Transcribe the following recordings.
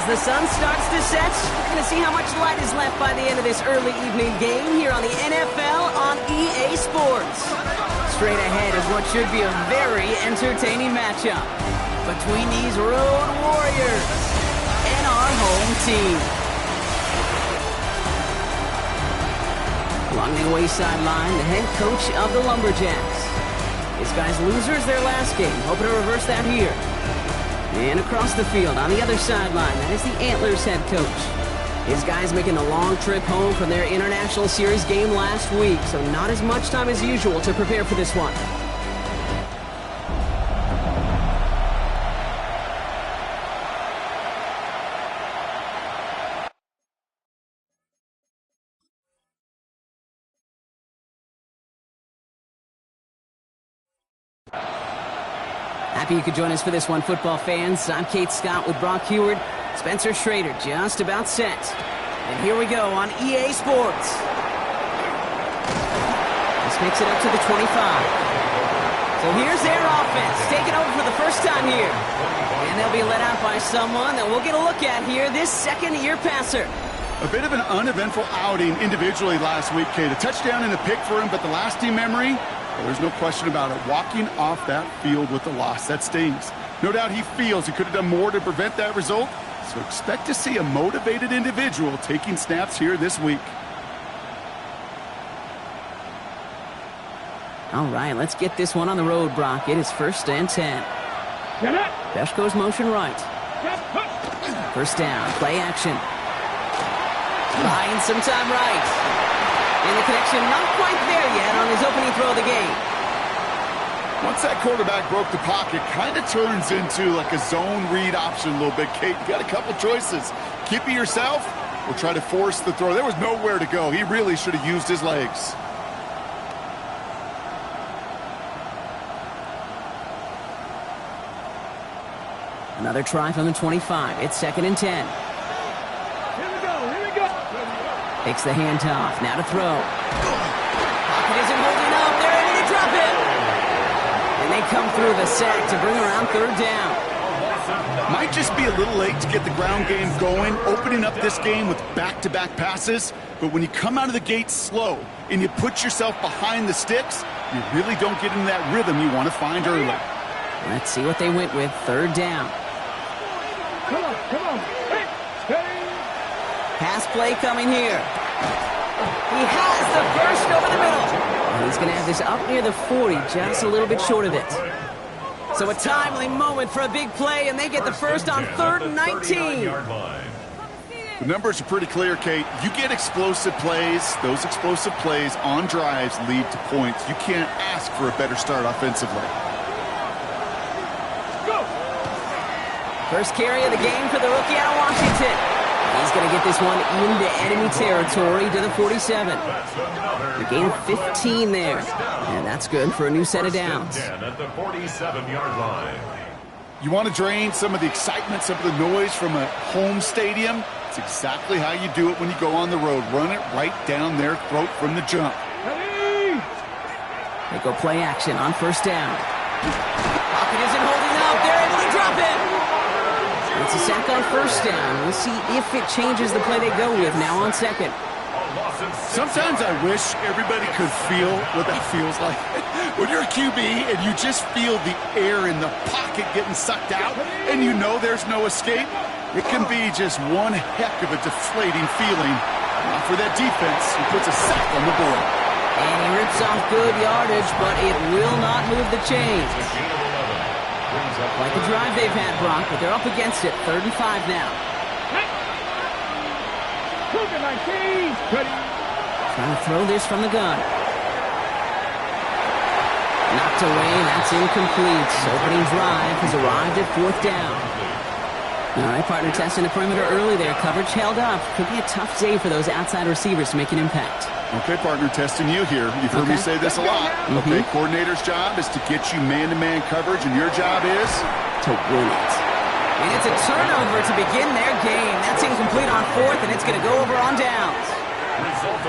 the sun starts to set, we're going to see how much light is left by the end of this early evening game here on the NFL on EA Sports. Straight ahead is what should be a very entertaining matchup between these road warriors and our home team. Along the away sideline, the head coach of the Lumberjacks. His guys losers their last game, hoping to reverse that here. And across the field, on the other sideline, that is the Antlers head coach. His guys making the long trip home from their International Series game last week, so not as much time as usual to prepare for this one. Happy you could join us for this one, football fans. I'm Kate Scott with Brock Heward. Spencer Schrader just about set. And here we go on EA Sports. This makes it up to the 25. So here's their offense, taking over for the first time here. And they'll be led out by someone that we'll get a look at here, this second-year passer. A bit of an uneventful outing individually last week, Kate. A touchdown and a pick for him, but the lasting memory, well, there's no question about it. Walking off that field with the loss, that stings. No doubt he feels he could have done more to prevent that result, so expect to see a motivated individual taking snaps here this week. All right, let's get this one on the road, Brock. It is 1st and 10. Best goes motion right. First down, play action. Buying some time right. And the connection not quite there yet on his opening throw of the game. Once that quarterback broke the pocket, kind of turns into like a zone read option a little bit, Kate. You got a couple choices. Keep it yourself or try to force the throw. There was nowhere to go. He really should have used his legs. Another try from the 25. It's 2nd and 10. Takes the handoff. Now to throw. Pocket isn't holding up. They're ready to drop it. And they come through the sack to bring around 3rd down. Might just be a little late to get the ground game going, opening up this game with back-to-back passes. But when you come out of the gate slow and you put yourself behind the sticks, you really don't get into that rhythm you want to find early. Let's see what they went with. 3rd down. Come on. Pass play coming here. He has the first over the middle. And he's going to have this up near the 40, just a little bit short of it. So a timely moment for a big play, and they get the first on 3rd and 19. The numbers are pretty clear, Kate. You get explosive plays. Those explosive plays on drives lead to points. You can't ask for a better start offensively. First carry of the game for the rookie out of Washington. He's going to get this one into enemy territory to the 47. The gain of 15 there. And that's good for a new set of downs. At the 47-yard line. You want to drain some of the excitement, some of the noise from a home stadium? It's exactly how you do it when you go on the road. Run it right down their throat from the jump. They go play action on 1st down. Pocket isn't holding up. They're able to drop it. It's a sack on 1st down. We'll see if it changes the play they go with now on 2nd. Sometimes I wish everybody could feel what that feels like. When you're a QB and you just feel the air in the pocket getting sucked out and you know there's no escape, it can be just one heck of a deflating feeling. For that defense, he puts a sack on the board. And he rips off good yardage, but it will not move the chains. Like the drive they've had, Brock, but they're up against it. 3rd and 5 now. Trying to throw this from the gun. Knocked away, that's incomplete. Opening drive has arrived at 4th down. All right, partner testing the perimeter early there. Coverage held up. Could be a tough day for those outside receivers to make an impact. Okay, partner, testing you here. You've heard me say this a lot. Okay, coordinator's job is to get you man-to-man coverage, and your job is to win it. And it's a turnover to begin their game. That's incomplete on 4th, and it's going to go over on downs.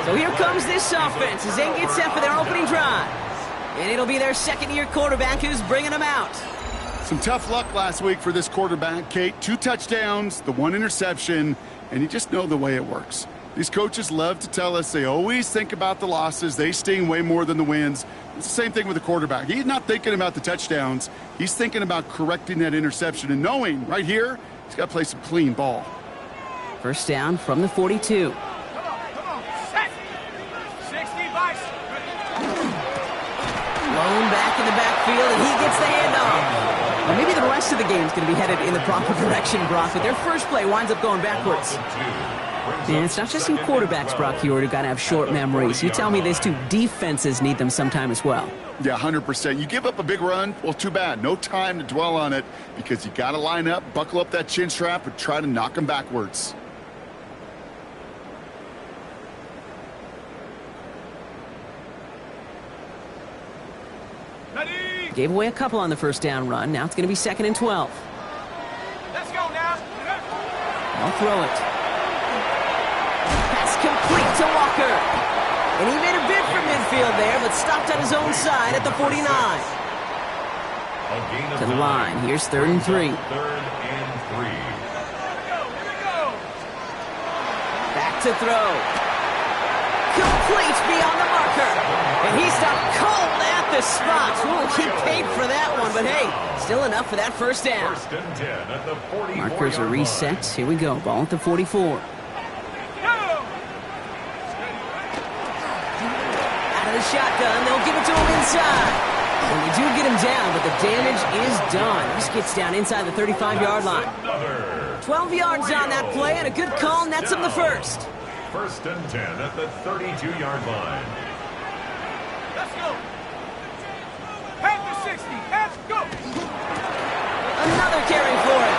So here comes this offense as they get set for their opening drive. And it'll be their 2nd-year quarterback who's bringing them out. Some tough luck last week for this quarterback, Kate. 2 touchdowns, the 1 interception, and you just know the way it works. These coaches love to tell us they always think about the losses. They sting way more than the wins. It's the same thing with the quarterback. He's not thinking about the touchdowns. He's thinking about correcting that interception and knowing right here he's got to play some clean ball. First down from the 42. Lone back in the backfield, and he gets the handoff. Well, maybe the rest of the game is going to be headed in the proper direction, Brock, but their first play winds up going backwards. And it's not just in quarterbacks, Brock Huard, who got to have short memories. You tell me these two defenses need them sometime as well. Yeah, 100%. You give up a big run, well, too bad. No time to dwell on it because you got to line up, buckle up that chin strap, and try to knock them backwards. Gave away a couple on the first down run. Now it's going to be 2nd and 12. Let's go now. I'll throw it. Pass complete to Walker. And he made a bid for midfield there, but stopped on his own side at the 49. To the line. Here's 3rd and 3. Back to throw. Complete beyond the marker. And he stopped cold at the spot. Ooh, he paid for that one, but hey, still enough for that first down. Markers are reset. Here we go. Ball at the 44. Out of the shotgun, they'll give it to him inside. And they do get him down, but the damage is done. This gets down inside the 35-yard line. 12 yards on that play, and a good call nets him the first. 1st and 10 at the 32-yard line. Let's go. Head to 60. Let's go. Another carry for him.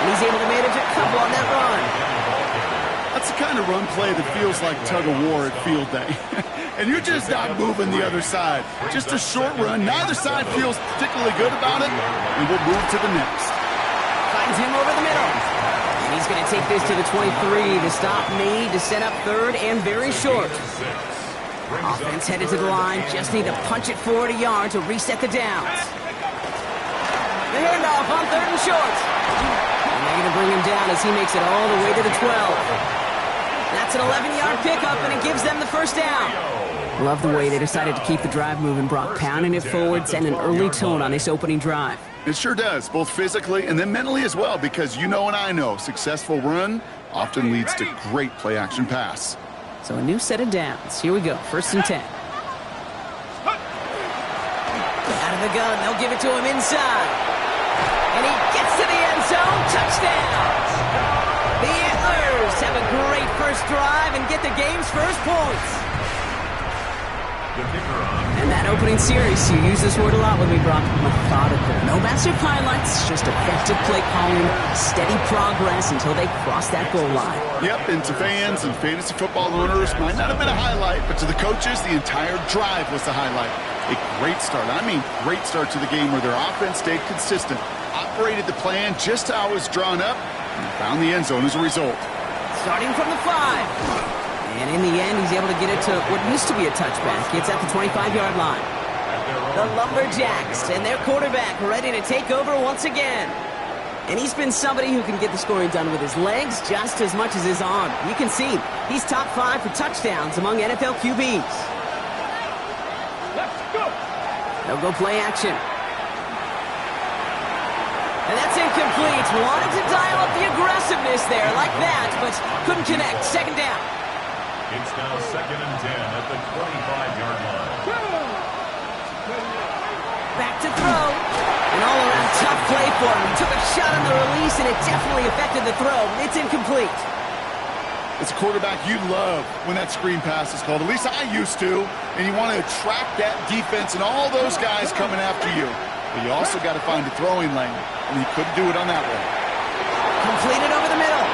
And he's able to manage a couple on that run. That's the kind of run play that feels like tug-of-war at field day. And you're just not moving the other side. Just a short run. Neither side feels particularly good about it. And we'll move to the next. Finds him over the middle. And he's going to take this to the 23. The stop made to set up 3rd and very short. Offense headed to the line. Just need to punch it forward a yard to reset the downs. The handoff on 3rd and short. And they're going to bring him down as he makes it all the way to the 12. That's an 11-yard pickup, and it gives them the first down. Love the way they decided to keep the drive moving, Brock. Pounding it forward, sending an early tone on this opening drive. It sure does, both physically and then mentally as well, because you know and I know, successful run often leads to great play-action pass. So a new set of downs. Here we go, 1st and 10. Out of the gun, they'll give it to him inside. And he gets to the end zone, touchdown! The Antlers have a great first drive and get the game's first points. And that opening series, you use this word a lot with me, Brock, methodical. No massive highlights, just effective play calling, steady progress until they cross that goal line. Yep, and to fans and fantasy football owners, might not have been a highlight, but to the coaches, the entire drive was the highlight. A great start, I mean great start to the game where their offense stayed consistent, operated the plan just how it was drawn up, and found the end zone as a result. Starting from the 5. And in the end, he's able to get it to what used to be a touchback. It's at the 25-yard line. The Lumberjacks and their quarterback ready to take over once again. And he's been somebody who can get the scoring done with his legs just as much as his arm. You can see he's top 5 for touchdowns among NFL QBs. Let's go. They'll go play action. And that's incomplete. Wanted to dial up the aggressiveness there like that, but couldn't connect. 2nd down. It's now 2nd and 10 at the 25-yard line. Back to throw. An all-around tough play for him. He took a shot on the release, and it definitely affected the throw. It's incomplete. It's a quarterback you love when that screen pass is called. At least I used to. And you want to attract that defense and all those guys coming after you. But you also got to find a throwing lane. And he couldn't do it on that one. Completed over the middle.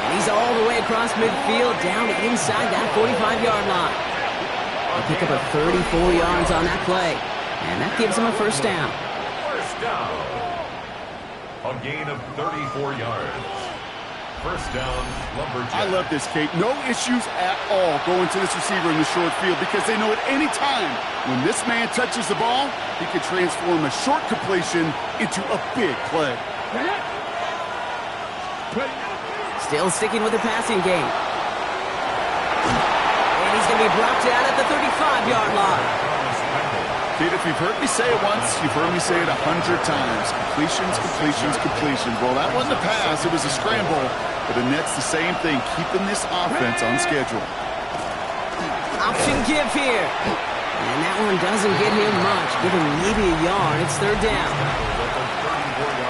And he's all the way across midfield, down inside that 45-yard line. They pick up a 34 yards on that play. And that gives him a first down. First down. A gain of 34 yards. First down, Lumberjacks. I love this, Kate. No issues at all going to this receiver in the short field because they know at any time when this man touches the ball, he can transform a short completion into a big play. Still sticking with the passing game. And he's going to be brought down at the 35-yard line. Kate, if you've heard me say it once, you've heard me say it 100 times. Completions, completions, completions. Well, that wasn't a pass. It was a scramble. But the Nets, the same thing, keeping this offense on schedule. Option give here. And that one doesn't get him much. Give him maybe a yard. It's third down.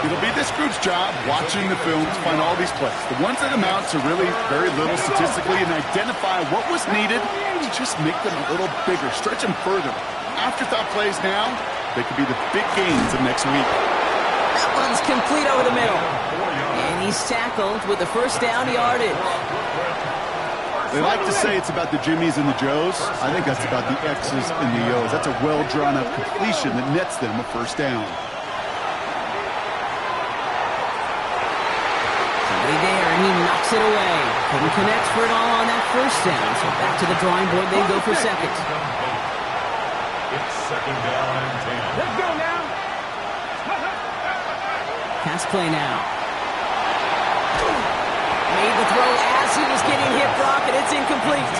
It'll be this group's job watching the film to find all these plays. The ones that amount to really very little statistically and identify what was needed to just make them a little bigger, stretch them further. Afterthought plays now, they could be the big gains of next week. That one's complete over the middle. And he's tackled with the first down yardage. They like to say it's about the Jimmies and the Joes. I think that's about the X's and the O's. That's a well-drawn-up completion that nets them a first down. Somebody there, and he knocks it away. Couldn't connect for it all on that first down. So back to the drawing board, they go for second. It's second down and 10. Let's go now. Pass play now. Made the throw as he was getting hit, Brock, and it's incomplete.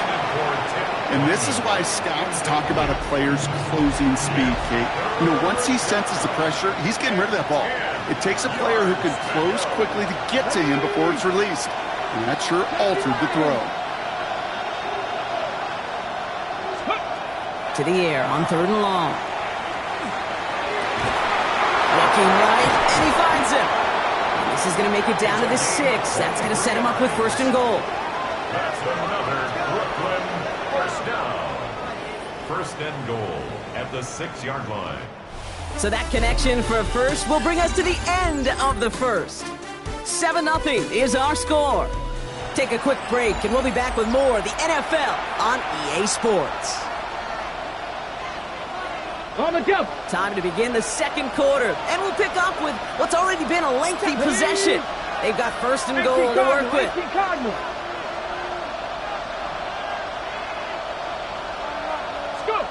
And this is why scouts talk about a player's closing speed, Kate. You know, once he senses the pressure, he's getting rid of that ball. It takes a player who can close quickly to get to him before it's released. And that sure altered the throw. To the air on third and long. Looking right, and he finds him. And this is going to make it down to the 6. That's going to set him up with first and goal. That's another Brooklyn first down. First and goal at the 6-yard line. So that connection for a first will bring us to the end of the first. 7-0 is our score. Take a quick break, and we'll be back with more of the NFL on EA Sports. On the jump. Time to begin the second quarter, and we'll pick up with what's already been a lengthy possession. They've got first and goal to work with. Let's go.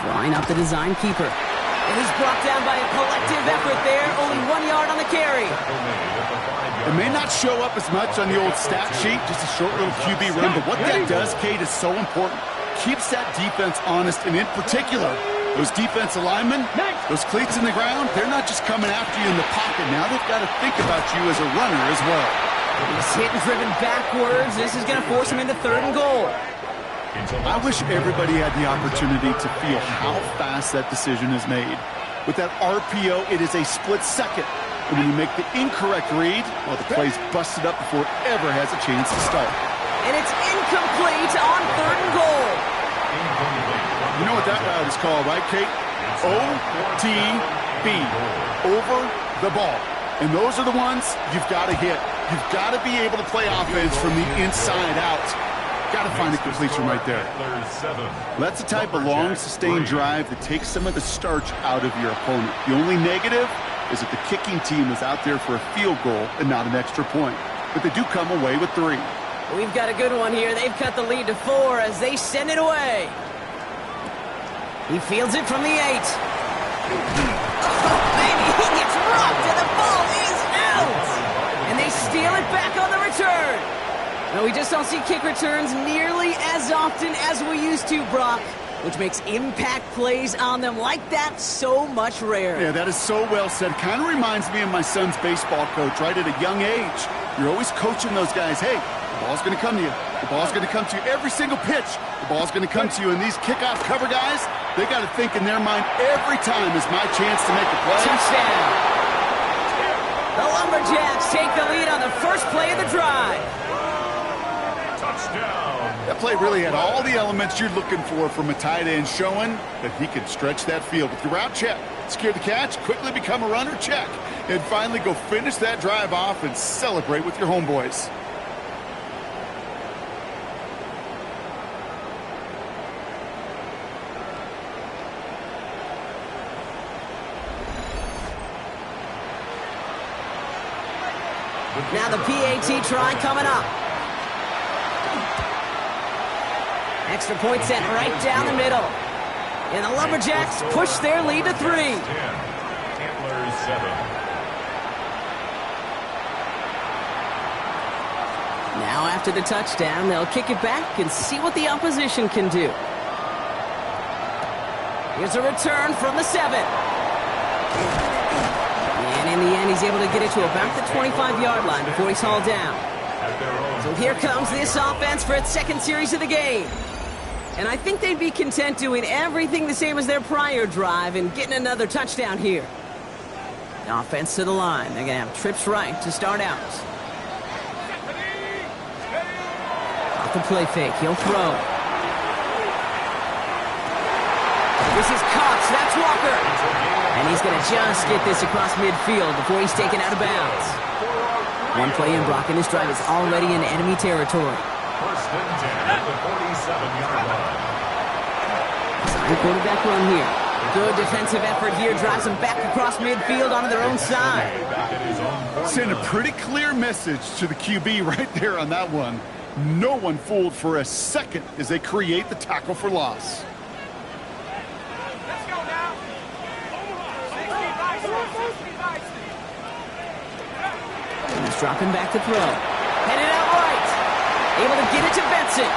Drawing up the design keeper. And he's brought down by a collective effort there. Only 1 yard on the carry. It may not show up as much on the old stat sheet, just a short little QB run, but what that does, Kate, is so important. Keeps that defense honest, and in particular, those defensive linemen, those cleats in the ground, they're not just coming after you in the pocket. Now they've got to think about you as a runner as well. He's hit and driven backwards. This is going to force him into third and goal. I wish everybody had the opportunity to feel how fast that decision is made. With that RPO, it is a split second. And when you make the incorrect read, well, the play's busted up before it ever has a chance to start. And it's incomplete on third and goal. You know what that route is called, right, Kate? OTB, over the ball. And those are the ones you've got to hit. You've got to be able to play offense from the inside out. Got to find a completion right there. That's the type of long, sustained drive that takes some of the starch out of your opponent. The only negative is that the kicking team was out there for a field goal and not an extra point. But they do come away with 3. We've got a good one here. They've cut the lead to 4 as they send it away. He fields it from the 8. Oh, baby, he gets rocked and the ball is out. And they steal it back on the return. No, we just don't see kick returns nearly as often as we used to, Brock, which makes impact plays on them like that so much rarer. Yeah, that is so well said. Kind of reminds me of my son's baseball coach, right? At a young age, you're always coaching those guys, hey, the ball's going to come to you. The ball's going to come to you every single pitch. The ball's going to come to you. And these kickoff cover guys, they got to think in their mind every time is my chance to make a play. Touchdown. The Lumberjacks take the lead on the first play of the drive. Touchdown. That play really had all the elements you're looking for from a tight end, showing that he can stretch that field. With your route, check. Secure the catch, quickly become a runner, check. And finally go finish that drive off and celebrate with your homeboys. Now the PAT try coming up. Extra point sent right down the middle. And the Lumberjacks push their lead to 3. Antlers 7. Now after the touchdown, they'll kick it back and see what the opposition can do. Here's a return from the 7. And in the end, he's able to get it to about the 25-yard line before he's hauled down. So here comes this offense for its second series of the game. And I think they'd be content doing everything the same as their prior drive and getting another touchdown here. The offense to the line. They're going to have trips right to start out. Off the play fake. He'll throw. This is Cox. That's Walker. And he's going to just get this across midfield before he's taken out of bounds. One play in, Brock, and this drive is already in enemy territory. First and 10 at the 47-yard line. Sign quarterback run here. Good defensive effort here. Drives them back across midfield onto their own side. Send a pretty clear message to the QB right there on that one. No one fooled for a second as they create the tackle for loss. He's dropping back to throw. Headed out right. Able to get it to Benson.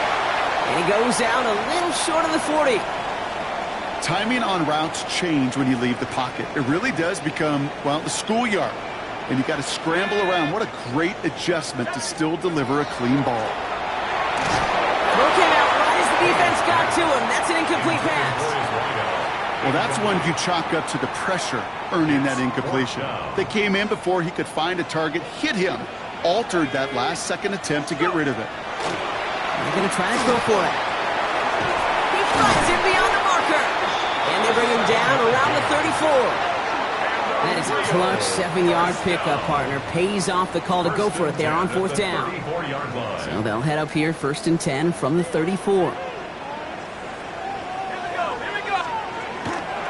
And he goes out a little short of the 40. Timing on routes change when you leave the pocket. It really does become, well, the schoolyard. And you got to scramble around. What a great adjustment to still deliver a clean ball. Throw came out right as the defense got to him. That's an incomplete pass. Well, that's one you chalk up to the pressure earning that incompletion. They came in before he could find a target, hit him, altered that last-second attempt to get rid of it. They're going to try to go for it. He flies it beyond the marker. And they bring him down around the 34. That is a clutch 7-yard pickup, partner. Pays off the call to go for it there on 4th down. So they'll head up here 1st and 10 from the 34.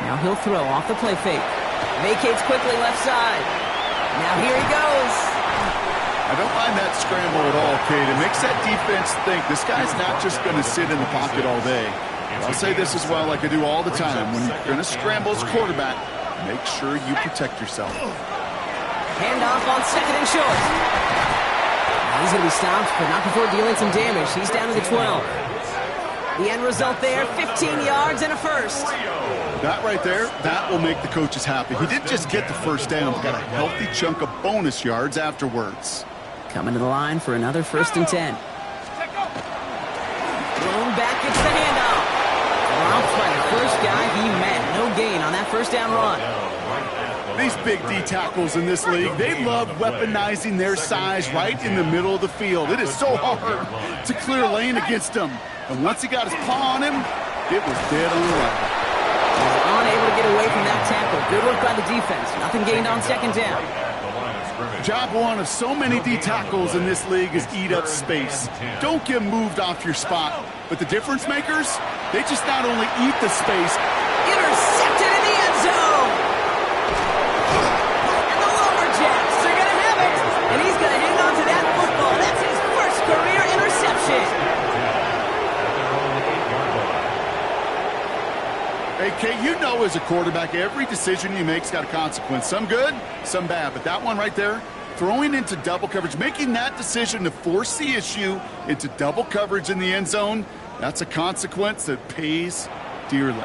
Now he'll throw off the play fake. Vacates quickly left side. Now here he goes. I don't mind that scramble at all, Kate. It makes that defense think this guy's not just going to sit in the pocket all day. I'll say this as well like I do all the time. When you're going to scramble as quarterback, make sure you protect yourself. Handoff on 2nd and short. He's going to be stopped, but not before dealing some damage. He's down to the 12. The end result there, 15 yards and a first. That right there, that will make the coaches happy. He didn't just get the first down, but got a healthy chunk of bonus yards afterwards. Coming to the line for another 1st and 10. Thrown back, gets the handoff. Dropped by the first guy he met. No gain on that 1st down run. These big D tackles in this league, they love weaponizing their size right in the middle of the field. It is so hard to clear lane against them. And once he got his paw on him, it was dead on arrival. Unable to get away from that tackle. Good work by the defense. Nothing gained on 2nd down. Job one of so many D tackles in this league is eat up space. Don't get moved off your spot. But the difference makers, they just not only eat the space. Intercepted in the end zone. And the Lumberjacks are going to have it. And he's going to hang on to that football. That's his first career interception. Hey, Kate, you know as a quarterback, every decision you make's got a consequence. Some good, some bad. But that one right there, throwing into double coverage, making that decision to force the issue into double coverage in the end zone, that's a consequence that pays dearly.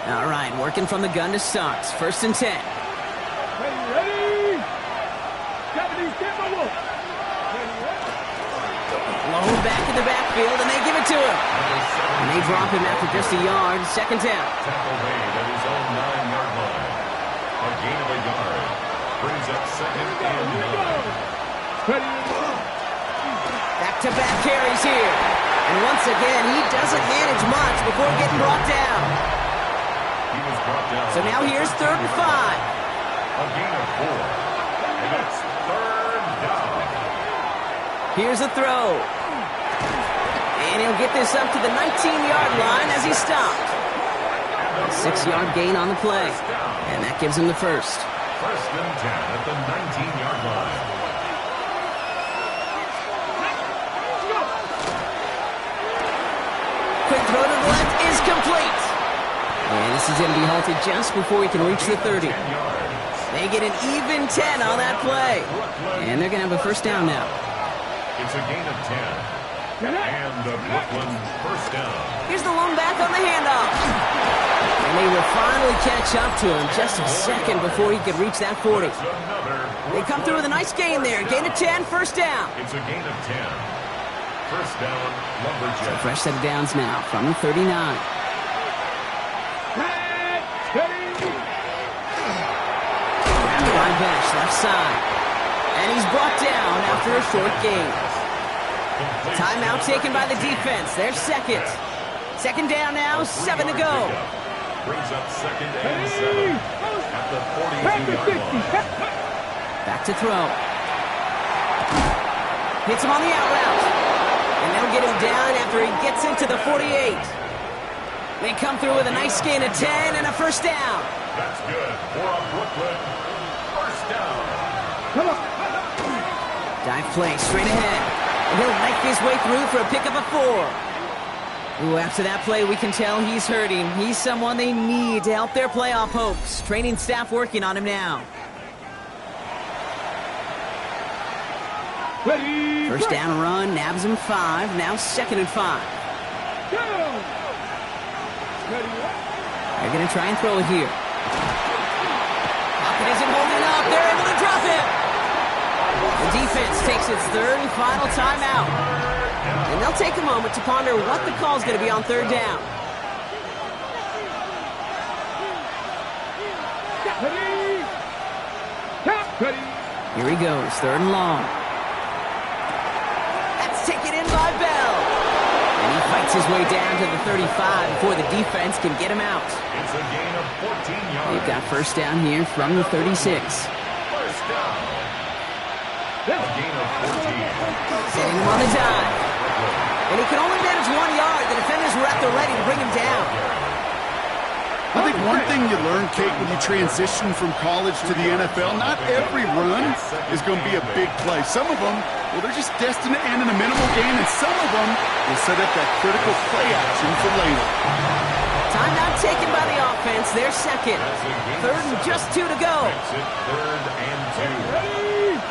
All right, working from the gun to start. 1st and 10. Ready? Japanese camera. Low back in the backfield, and they give it to him. And they drop him after just a yard. 2nd down. Tackle made at his own 9-yard line. A gain of a yard. Brings up 2nd and 9. Back-to-back carries here. And once again, he doesn't manage much before getting brought down. He was brought down. So now here's 3rd and 5. A gain of 4. And it's 3rd down. Here's a throw. And he'll get this up to the 19-yard line as he stopped. A 6-yard gain on the play. And that gives him the first. First and 10 at the 19-yard line. Quick throw to the left is complete. And this is going to be halted just before he can reach the 30. They get an even 10 on that play. And they're going to have a first down now. It's a gain of 10. And the Brooklyn first down. Here's the lone back on the handoff. And they will finally catch up to him just a second before he could reach that 40. They come through with a nice gain there. Gain of 10, first down. It's a gain of 10. First down, Lumberjacks. So fresh set of downs now from the 39. Wide bash, left side. And he's brought down after a short gain. Timeout taken by the defense. Their second. Second down now, 7 to go. Brings up second and 7 at the 42-yard line. Back to throw. Hits him on the out route. And they'll get him down after he gets into the 48. They come through with a nice gain of 10 and a first down. That's good for a Brooklyn first down. Dive play straight ahead. And he'll knife his way through for a pickup of 4. Ooh, after that play, we can tell he's hurting. He's someone they need to help their playoff hopes. Training staff working on him now. First down run, nabs him 5. Now second and 5. They're going to try and throw it here. Pocket isn't holding up. They're able to drop it. The defense takes its third and final timeout. And they'll take a moment to ponder what the call is going to be on third down. Here he goes, third and long. That's taken in by Bell. And he fights his way down to the 35 before the defense can get him out. It's a gain of 14 yards. They've got first down here from the 36. First down. A gain of 14. Setting him on the dive. And he can only manage 1 yard. The defenders were at the ready to bring him down. I think one thing you learn, Kate, when you transition from college to the NFL, not every run is going to be a big play. Some of them, well, they're just destined to end in a minimal gain, and some of them will set up that critical play action for later. Timeout taken by the offense. Their second. Third and just 2 to go. Third and 2.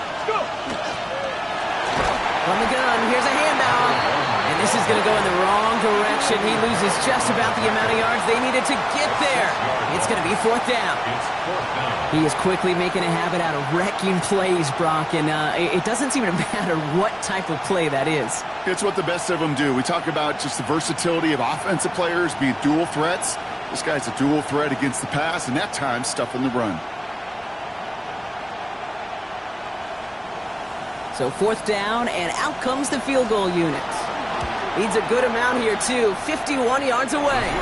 From the gun, here's a handoff. And this is going to go in the wrong direction. He loses just about the amount of yards they needed to get there. It's going to be fourth down. He is quickly making a habit out of wrecking plays, Brock, and it doesn't seem to matter what type of play that is. It's what the best of them do. We talk about just the versatility of offensive players being dual threats. This guy's a dual threat against the pass, and that time stuffing the run. So fourth down, and out comes the field goal unit. Needs a good amount here, too. 51 yards away.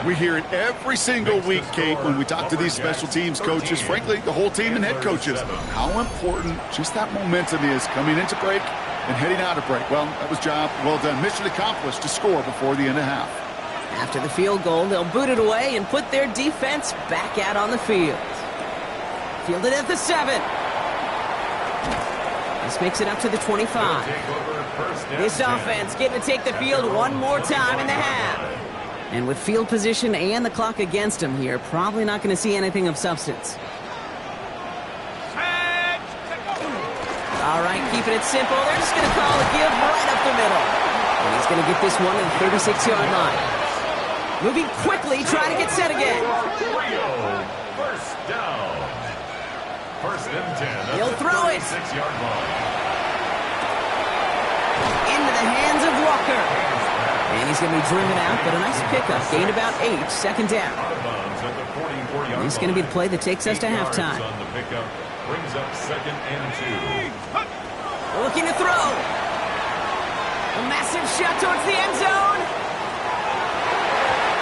We hear it every single week, Kate, when we talk to these special teams coaches, frankly, the whole team and head coaches, how important just that momentum is coming into break and heading out of break. Well, that was job well done. Mission accomplished to score before the end of half. After the field goal, they'll boot it away and put their defense back out on the field. Fielded at the 7. This makes it up to the 25. This offense getting to take the field one more time in the half. And with field position and the clock against them here, probably not going to see anything of substance. All right, keeping it simple. They're just going to call a give right up the middle. And he's going to get this one to the 36-yard line. Moving quickly, trying to get set again. First down. First and 10. He'll throw it. 6-yard line. Into the hands of Walker. And he's going to be driven out, but a nice pickup. Gained about 8, second down. And this is going to be the play that takes us to halftime. On the pickup, brings up second and 2. Looking to throw. A massive shot towards the end zone.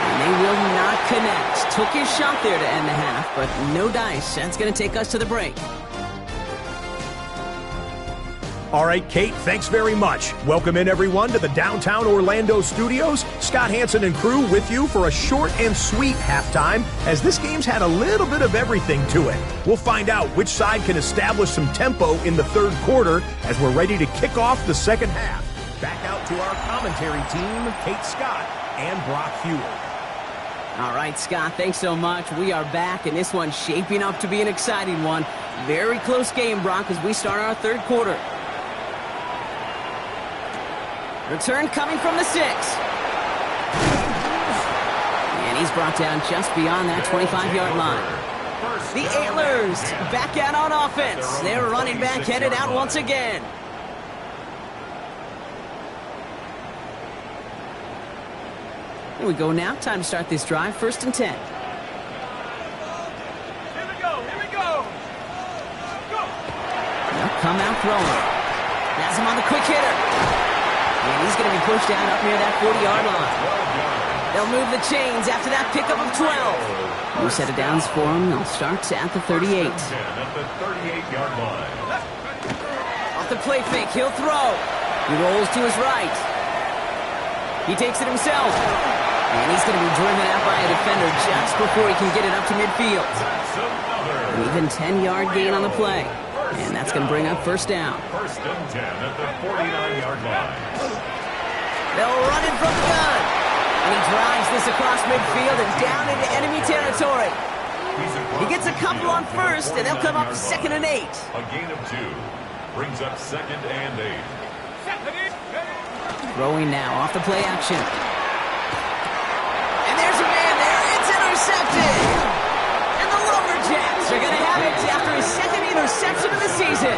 And they will not connect. Took his shot there to end the half, but no dice. That's going to take us to the break. All right, Kate, thanks very much. Welcome in, everyone, to the downtown Orlando studios. Scott Hansen and crew with you for a short and sweet halftime, as this game's had a little bit of everything to it. We'll find out which side can establish some tempo in the third quarter as we're ready to kick off the second half. Back out to our commentary team, Kate Scott and Brock Hewitt. All right, Scott, thanks so much. We are back, and this one's shaping up to be an exciting one. Very close game, Brock, as we start our third quarter. Return coming from the 6. And he's brought down just beyond that 25-yard line. The Antlers back out on offense. Their running back headed out once again. Here we go now. Time to start this drive. 1st and 10. Here we go. They'll come out throwing. Has him on the quick hitter. And he's going to be pushed down up near that 40-yard line. They'll move the chains after that pickup of 12. New set of downs for him. They'll start at the 38. At the 38-yard line. Off the play fake, he'll throw. He rolls to his right. He takes it himself. And he's going to be driven out by a defender just before he can get it up to midfield. An even 10-yard gain on the play. And that's going to bring up 1st down. 1st and 10 at the 49-yard line. They'll run it from the gun. And he drives this across midfield and down into enemy territory. He gets a couple on 1st, and they'll come up 2nd and 8. A gain of 2. Brings up 2nd and 8. Throwing now off the play action. And there's a man there. It's intercepted. And the Lumberjacks are going to have it after his 2nd interception of the season.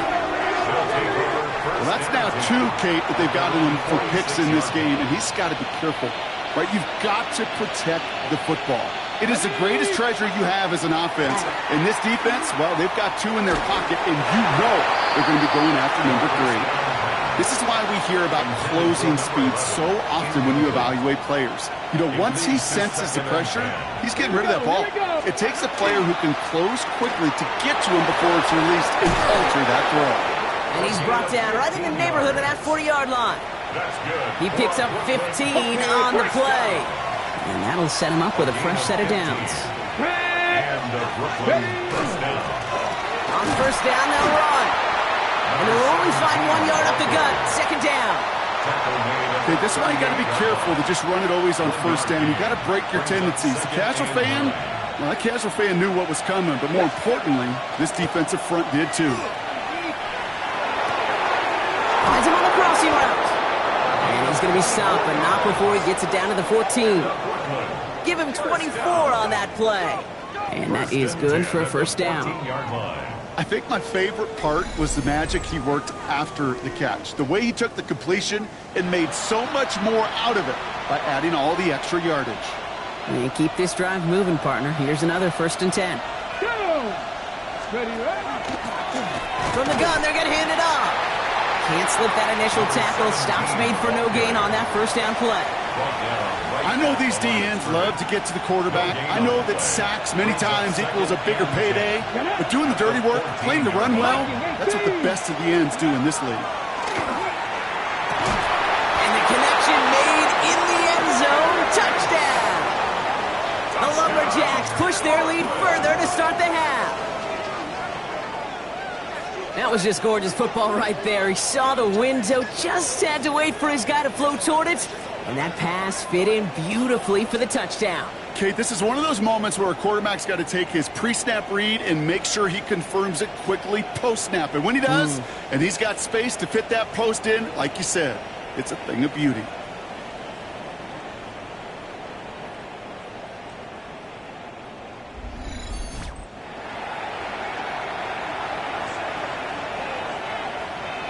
Well, that's now 2, Kate, that they've gotten him for picks in this game, and he's got to be careful. Right? You've got to protect the football. It is the greatest treasure you have as an offense. And this defense, well, they've got 2 in their pocket, and you know they're going to be going after number 3. This is why we hear about closing speed so often when you evaluate players. You know, once he senses the pressure, he's getting rid of that ball. It takes a player who can close quickly to get to him before it's released and alter that throw. And he's brought down right in the neighborhood of that 40-yard line. He picks up 15 on the play. And that'll set him up with a fresh set of downs. And the Brooklyn 1st down. On 1st down, they'll run. And they'll only find 1 yard up the gut. 2nd down. Okay, that's why you got to be careful to just run it always on 1st down. You got to break your tendencies. The casual fan, well, that casual fan knew what was coming, but more importantly, this defensive front did too. Finds him on the crossing route. And he's going to be stopped, but not before he gets it down to the 14. Give him 24 on that play. And that is good for a 1st down. I think my favorite part was the magic he worked after the catch. The way he took the completion and made so much more out of it by adding all the extra yardage. And keep this drive moving, partner. Here's another 1st and 10. From the gun, they're going to hand it off. Can't slip that initial tackle. Stops made for no gain on that 1st down play. I know these DNs love to get to the quarterback. I know that sacks many times equals a bigger payday. But doing the dirty work, playing the run well, that's what the best of the ends do in this league. And the connection made in the end zone. Touchdown! The Lumberjacks push their lead further to start the half. That was just gorgeous football right there. He saw the window, just had to wait for his guy to flow toward it. And that pass fit in beautifully for the touchdown. Kate, this is one of those moments where a quarterback's got to take his pre-snap read and make sure he confirms it quickly post-snap. And when he does, and he's got space to fit that post in, like you said, it's a thing of beauty.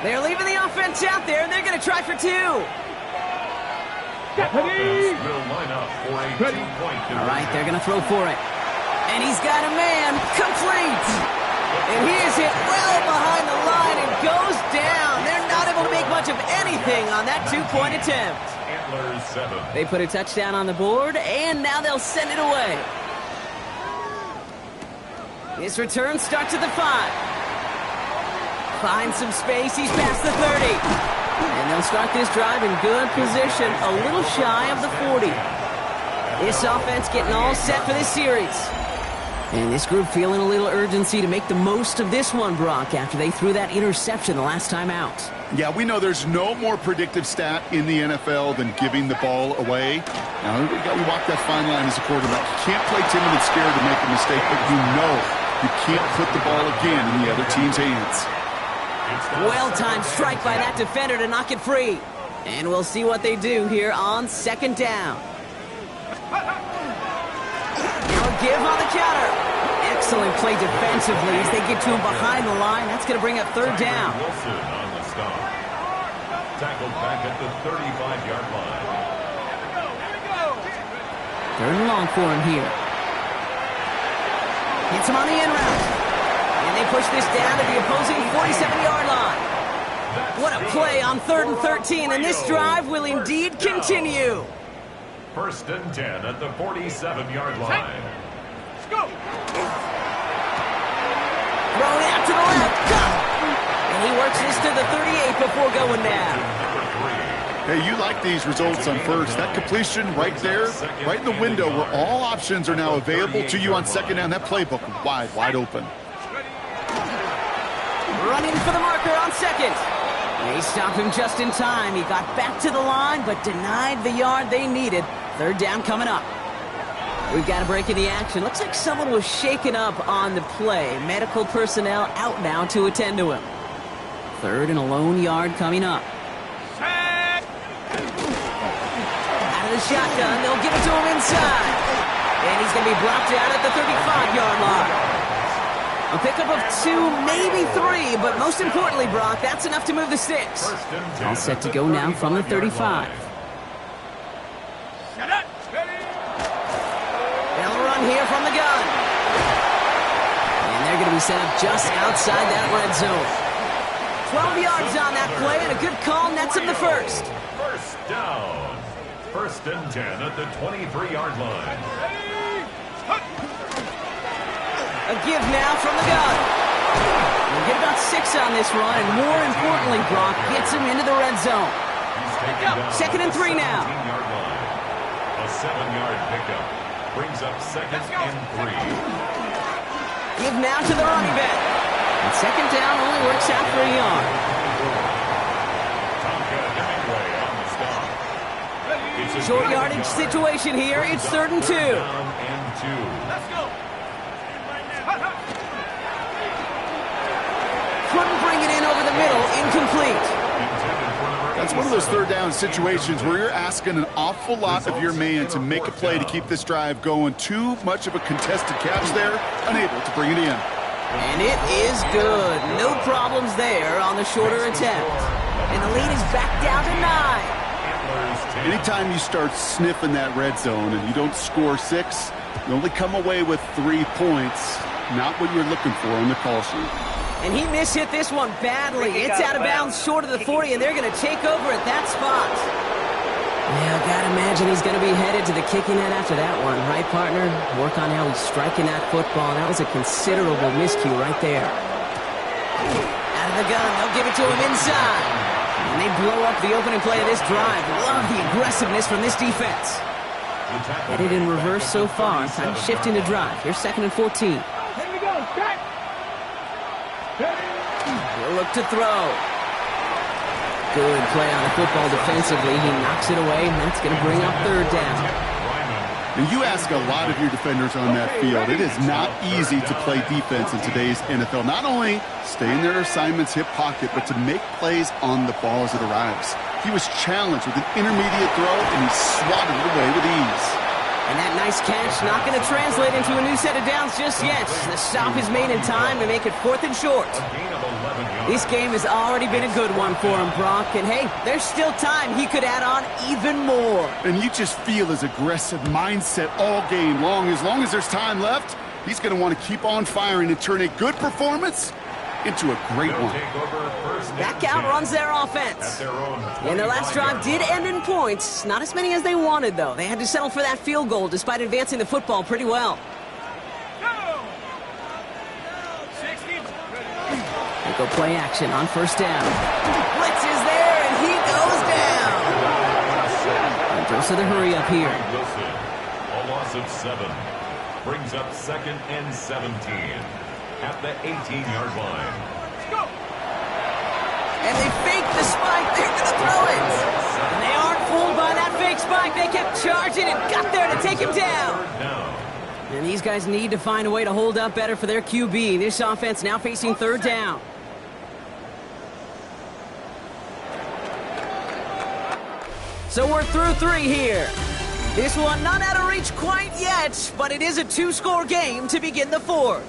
They're leaving the offense out there, and they're going to try for 2. Will line up for a 2-point. All right, they're going to throw for it. And he's got a man complete. And he is hit well behind the line and goes down. They're not able to make much of anything on that 2-point attempt. Antlers 7. They put a touchdown on the board, and now they'll send it away. This return starts at the 5. Finds some space. He's past the 30. And they'll start this drive in good position, a little shy of the 40. This offense getting all set for this series. And this group feeling a little urgency to make the most of this one, Brock, after they threw that interception the last time out. Yeah, we know there's no more predictive stat in the NFL than giving the ball away. Now, we walk that fine line as a quarterback. You can't play timid and scared to make a mistake, but you know you can't put the ball again in the other team's hands. Well-timed strike by that defender to knock it free. And we'll see what they do here on second down. Now a give on the counter. Excellent play defensively as they get to him behind the line. That's going to bring up third down. Wilson on the stop. Tackled back at the 35-yard line. Third and long for him here. Hits him on the in route. And they push this down to the opposing 47-yard line. What a play on 3rd and 13, and this drive will indeed continue. 1st and 10 at the 47-yard line. Let's go. Thrown out to the left. Cut. And he works this to the 38 before going down. Hey, you like these results on first. That completion right there, right in the window where all options are now available to you on second down. That playbook wide open. Running for the marker on second. They stop him just in time. He got back to the line, but denied the yard they needed. Third down coming up. We've got a break in the action. Looks like someone was shaken up on the play. Medical personnel out now to attend to him. 3rd and a lone yard coming up. Out of the shotgun, they'll give it to him inside. And he's going to be blocked out at the 35-yard line. A pickup of 2, maybe 3, but most importantly, Brock, that's enough to move the sticks. All set to go now from the 35. They'll run here from the gun. And they're going to be set up just outside that red zone. 12 yards on that play, and a good call nets him the first. First down. 1st and 10 at the 23-yard line. A give now from the gun. We'll get about 6 on this run, and more importantly, Brock gets him into the red zone. 2nd and 3 now. A 7-yard pickup brings up 2nd and 3. Give now to the running back. And second down only works out for a yard. Short yardage situation here. It's 3rd and 2. Let's go. Couldn't bring it in over the middle. Incomplete. That's one of those third down situations where you're asking an awful lot of your man to make a play to keep this drive going. Too much of a contested catch there, unable to bring it in. And it is good. No problems there on the shorter attempt. And the lead is back down to 9. Anytime you start sniffing that red zone and you don't score 6, you only come away with 3 points. Not what you're looking for on the call sheet. And he mishit this one badly. It's out of bounds short of the 40, and they're going to take over at that spot. Yeah, I gotta imagine he's going to be headed to the kicking net after that one, right, partner? Work on how he's striking that football. That was a considerable miscue right there. Out of the gun, they'll give it to him inside. And they blow up the opening play of this drive. Love the aggressiveness from this defense. Headed in reverse so far. Time to shift into drive. Here's 2nd and 14. Here we go. Back. He'll look to throw. Good play on the football defensively. He knocks it away, and that's going to bring up 3rd down. And you ask a lot of your defenders on that field. It is not easy to play defense in today's NFL. Not only stay in their assignment's hip pocket, but to make plays on the ball as it arrives. He was challenged with an intermediate throw, and he swatted it away with ease. And that nice catch not going to translate into a new set of downs just yet. The stop is made in time to make it 4th and short. This game has already been a good one for him, Brock. And hey, there's still time. He could add on even more. And you just feel his aggressive mindset all game long. As long as there's time left, he's going to want to keep on firing and turn a good performance into a great one. Back out runs their offense. And their last drive did end in points. Not as many as they wanted, though. They had to settle for that field goal despite advancing the football pretty well. They Go play action on first down. Blitz is there, and he goes down. And dose of the hurry up here. Wilson, a loss of 7. Brings up 2nd and 17 at the 18-yard line. And they fake the spike. They're going to throw it. And they aren't fooled by that fake spike. They kept charging and got there to take him down. And these guys need to find a way to hold up better for their QB. This offense now facing third down. So we're through 3 here. This one not out of reach quite yet, but it is a 2-score game to begin the 4th.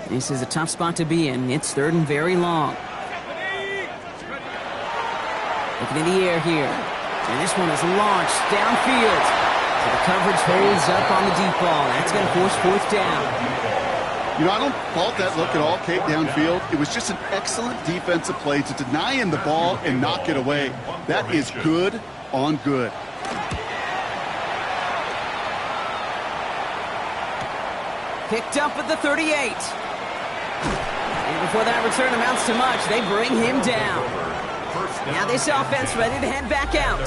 This is a tough spot to be in. It's 3rd and very long. Looking in the air here. And this one is launched downfield. So the coverage holds up on the deep ball. That's going to force 4th down. You know, I don't fault that look at all, Kate, downfield. It was just an excellent defensive play to deny him the ball and knock it away. That is good on good. Picked up at the 38. And before that return amounts to much, they bring him down. Now this offense ready to head back out.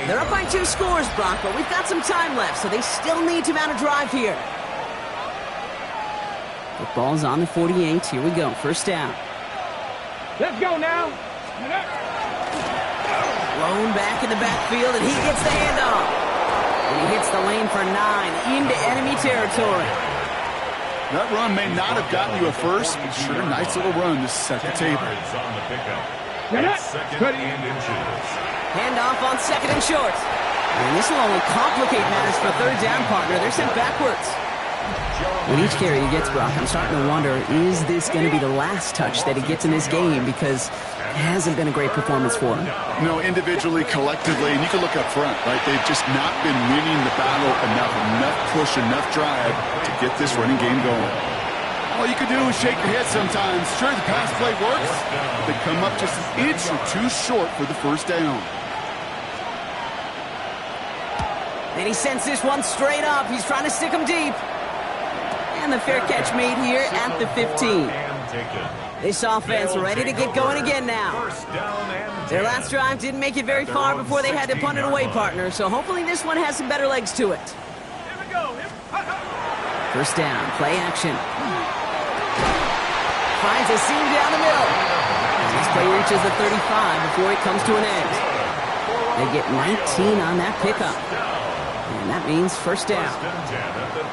They're up by 2 scores, Brock, but we've got some time left, so they still need to mount a drive here. The ball's on the 48. Here we go. First down. Let's go now. Blown back in the backfield, and he gets the handoff. And he hits the lane for 9 into enemy territory. That run may not have gotten you a first, but sure, nice little run to set the table. On the pickup. It's 2nd and inches. Handoff on 2nd and short. And this will only complicate matters for third down, partner. They're sent backwards. When each carry he gets, Brock, I'm starting to wonder, is this going to be the last touch that he gets in this game? Because it hasn't been a great performance for him. You know, individually, collectively, and you can look up front, right? They've just not been winning the battle enough push, enough drive to get this running game going. All you can do is shake your head sometimes. Sure, the pass play works, but they come up just an inch or 2 short for the first down. And he sends this one straight up. He's trying to stick him deep. And the fair catch made here at the 15. This offense ready to get going again now. Their last drive didn't make it very far before they had to punt it away, partner. So hopefully this one has some better legs to it. First down, play action. Finds a seam down the middle. This play reaches the 35 before it comes to an end. They get 19 on that pickup. And that means first down.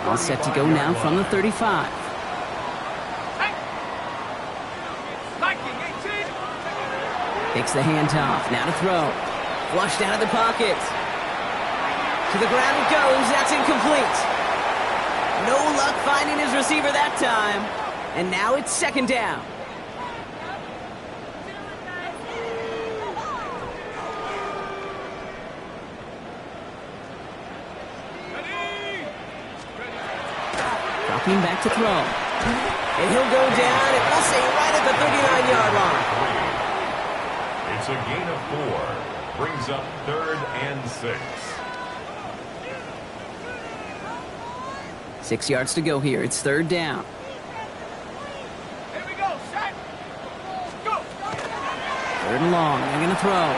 All set to go now from the 35. Takes the handoff. Now to throw. Flushed out of the pocket. To the ground it goes. That's incomplete. No luck finding his receiver that time. And now it's second down. Dropping back to throw. And he'll go down, and we'll say right at the 39-yard line. It's a gain of 4. Brings up 3rd and 6. 6 yards to go here. It's third down. Here we go, set. Go. 3rd and long. They're going to throw.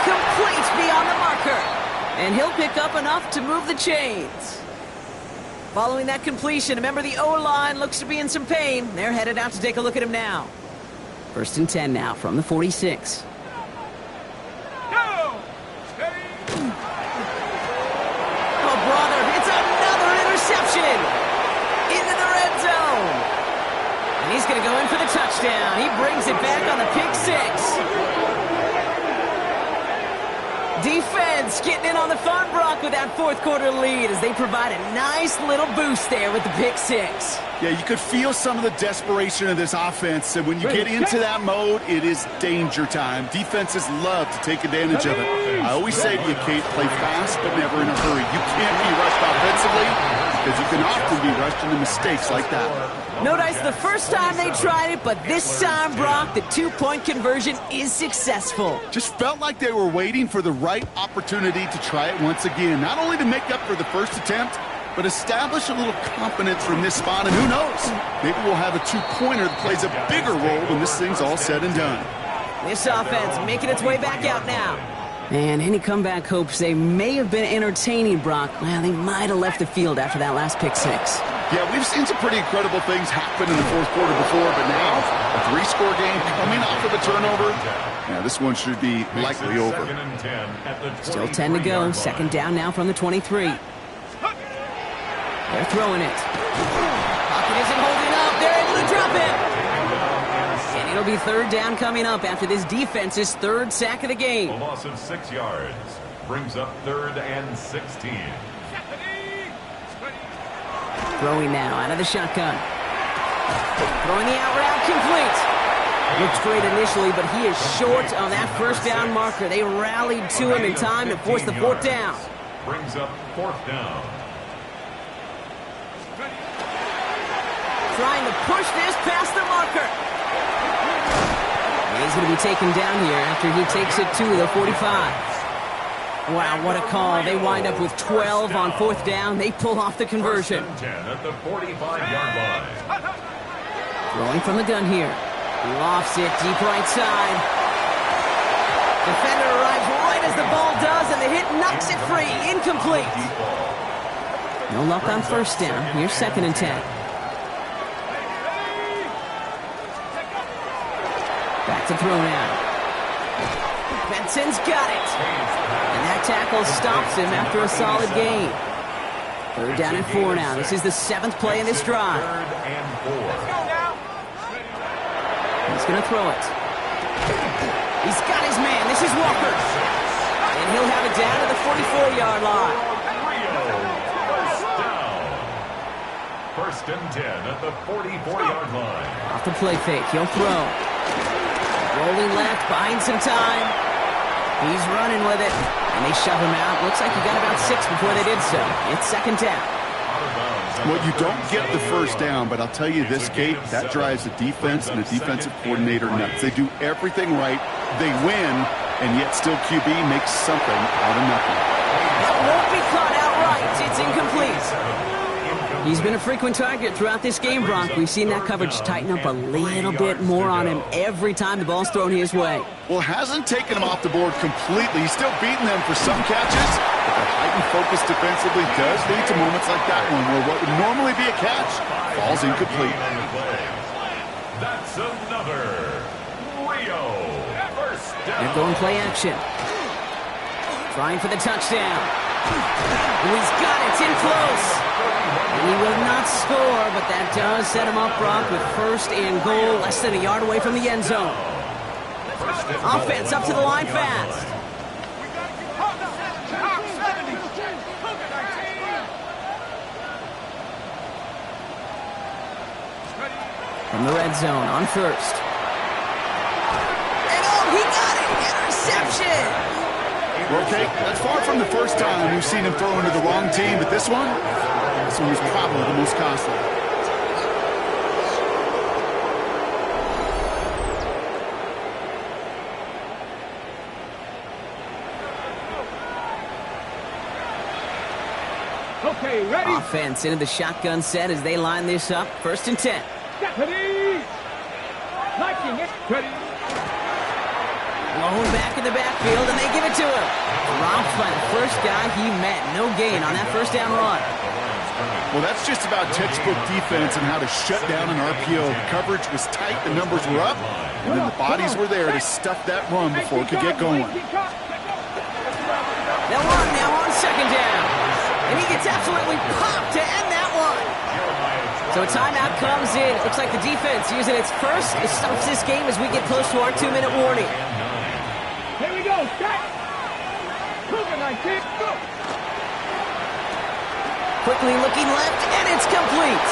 Complete beyond the marker. And he'll pick up enough to move the chains. Following that completion, a member of the O-line looks to be in some pain. They're headed out to take a look at him now. 1st and 10 now from the 46. Go. Steady. Oh, brother, it's another interception into the red zone. And he's going to go in for the touchdown. He brings it back on the pick 6. Defense getting in on the fun, Brock, with that 4th quarter lead as they provide a nice little boost there with the pick 6. Yeah, you could feel some of the desperation of this offense, and when you get into that mode, it is danger time. Defenses love to take advantage of it. I always say to you, Kate, play fast but never in a hurry. You can't be rushed offensively because you can often be rushed into mistakes like that. No dice the first time they tried it, but this time, Brock, the 2-point conversion is successful. Just felt like they were waiting for the right opportunity to try it once again. Not only to make up for the first attempt, but establish a little confidence from this spot, and who knows? Maybe we'll have a two-pointer that plays a bigger role when this thing's all said and done. This offense making its way back out now. And any comeback hopes they may have been entertaining, Brock. Well, they might have left the field after that last pick six. Yeah, we've seen some pretty incredible things happen in the fourth quarter before, but now a three-score game coming off of a turnover. Yeah, this one should be likely over. Still 10 to go. Second down now from the 23. They're throwing it. Pocket isn't holding up. They're able to drop it. And it'll be third down coming up after this defense's third sack of the game. A loss of 6 yards brings up 3rd and 16. Throwing now out of the shotgun. Throwing the out route complete. Looks great initially, but he is short of that first down marker. They rallied to him in time to force the fourth down. Brings up 4th down. Trying to push this past the marker. He's going to be taken down here after he takes it to the 45. Wow, what a call. They wind up with 12 on 4th down. They pull off the conversion. 10 at the 45-yard line. Throwing from the gun here. Lofts it deep right side. Defender arrives right as the ball does, and the hit knocks it free. Incomplete. No luck on first down. Here's 2nd and 10. Back to throw now. Benson's got it. And that tackle stops him after a solid gain. 3rd down and 4 now. This is the 7th play in this drive. 3rd and 4. He's going to throw it. He's got his man. This is Walker. And he'll have it down to the 44-yard line. First and 10 at the 44-yard line. Off the play fake. He'll throw. Rolling left, buying some time. He's running with it. And they shove him out. Looks like he got about 6 before they did so. It's 2nd down. Well, you don't get the first down, but I'll tell you this, Kate, that drives the defense and the defensive coordinator nuts. They do everything right. They win, and yet still QB makes something out of nothing. That won't be caught outright. It's incomplete. He's been a frequent target throughout this game, Brock. We've seen that coverage tighten up a little bit more on him every time the ball's thrown his way. Well, hasn't taken him off the board completely. He's still beating them for some catches, but the heightened focus defensively does lead to moments like that one where what would normally be a catch falls incomplete. That's another Rio. First down. They're going play action. Trying for the touchdown. Oh, he's got it. It's in close. And he will not score, but that does set him up, Brock, with 1st and goal, less than a yard away from the end zone. Offense up to the line fast. From the red zone on 1st. And oh, he got it! Interception! Okay, that's far from the first time we've seen him throw into the wrong team, but this one was probably the most costly. Okay, ready? Offense into the shotgun set as they line this up. 1st and 10. Deputy! Liking it. Ready? Blown back in the backfield, and they give it to him. Dropped by the first guy he met. No gain on that first down run. Well, that's just about textbook defense and how to shut down an RPO. The coverage was tight, the numbers were up, and then the bodies were there to stuff that run before it could get going. They'll run now on 2nd down. And he gets absolutely popped to end that one. So a timeout comes in. It looks like the defense using its first. It stops this game as we get close to our 2-minute warning. Here we go. Set. Cougar 19. Go. Quickly looking left, and it's complete.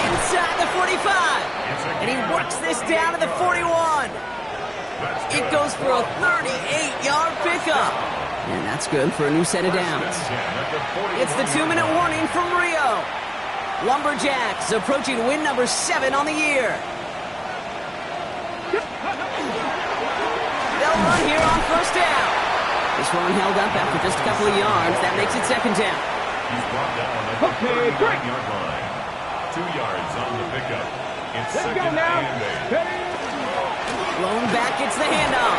Inside the 45. And he works this down to the 41. It goes for a 38-yard pickup. And that's good for a new set of downs. It's the 2-minute warning from Rio. Lumberjacks approaching win number 7 on the year. They'll run here on 1st down. This one held up after just a couple of yards. That makes it 2nd down. He's brought down at the 39-yard line. 2 yards on the pickup. It's second and 8. Blown back, gets the handoff.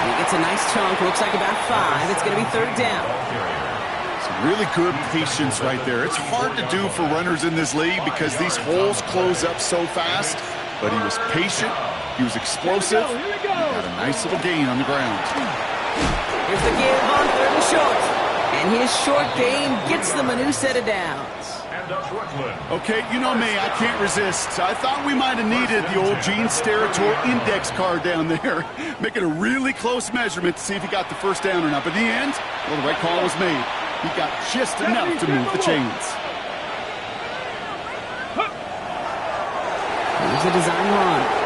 He gets a nice chunk, looks like about 5. It's going to be third down. Some really good patience right there. It's hard to do for runners in this league because these holes close up so fast. But he was patient, he was explosive, he got a nice little gain on the ground. Here's the give on third and short. And his short game gets them a new set of downs. Okay, you know me, I can't resist. I thought we might have needed the old Gene Steratore index card down there. Making a really close measurement to see if he got the first down or not. But in the end, well, the right call was made. He got just enough to move the chains. Here's the design run.